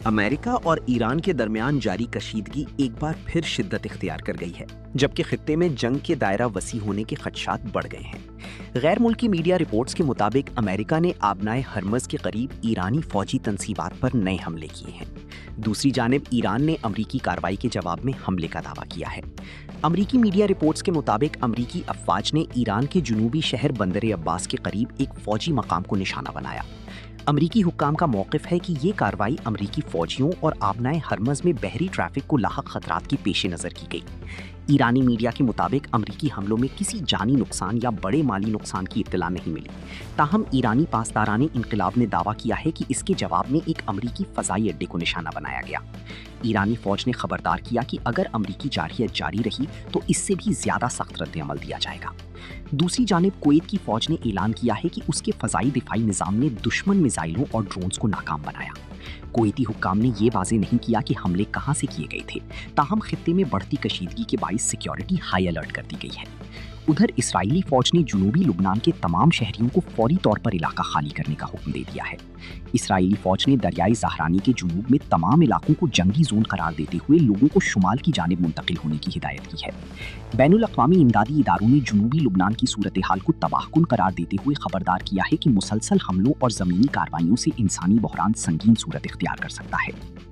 امریکہ اور ایران کے درمیان جاری کشیدگی ایک بار پھر شدت اختیار کر گئی ہے، جبکہ خطے میں جنگ کے دائرہ وسیع ہونے کے خدشات بڑھ گئے ہیں۔ غیر ملکی میڈیا رپورٹس کے مطابق امریکہ نے آبنائے ہرمز کے قریب ایرانی فوجی تنصیبات پر نئے حملے کیے ہیں۔ دوسری جانب ایران نے امریکی کارروائی کے جواب میں حملے کا دعویٰ کیا ہے۔ امریکی میڈیا رپورٹس کے مطابق امریکی افواج نے ایران کے جنوبی شہر بندر عباس کے قریب ایک فوجی مقام کو نشانہ بنایا۔ امریکی حکام کا موقف ہے کہ یہ کارروائی امریکی فوجیوں اور آبنائے ہرمز میں بحری ٹریفک کو لاحق خطرات کے پیش نظر کی گئی۔ ایرانی میڈیا کے مطابق امریکی حملوں میں کسی جانی نقصان یا بڑے مالی نقصان کی اطلاع نہیں ملی، تاہم ایرانی پاسداران انقلاب نے دعویٰ کیا ہے کہ اس کے جواب میں ایک امریکی فضائی اڈے کو نشانہ بنایا گیا۔ ایرانی فوج نے خبردار کیا کہ اگر امریکی جارحیت جاری رہی تو اس سے بھی زیادہ سخت رد عمل دیا جائے گا۔ دوسری جانب کویت کی فوج نے اعلان کیا ہے کہ اس کے فضائی دفاعی نظام نے دشمن میزائلوں اور ڈرونز کو ناکام بنایا۔ کویتی حکام نے یہ واضح نہیں کیا کہ حملے کہاں سے کیے گئے تھے، تاہم خطے میں بڑھتی کشیدگی کے باعث سیکیورٹی ہائی الرٹ کر دی گئی ہے۔ ادھر اسرائیلی فوج نے جنوبی لبنان کے تمام شہریوں کو فوری طور پر علاقہ خالی کرنے کا حکم دے دیا ہے۔ اسرائیلی فوج نے دریائے زہرانی کے جنوب میں تمام علاقوں کو جنگی زون قرار دیتے ہوئے لوگوں کو شمال کی جانب منتقل ہونے کی ہدایت کی ہے۔ بین الاقوامی امدادی اداروں نے جنوبی لبنان کی صورتحال کو تباہ کن قرار دیتے ہوئے خبردار کیا ہے کہ مسلسل حملوں اور زمینی کارروائیوں سے انسانی بحران سنگین صورت اختیار کر سکتا ہے۔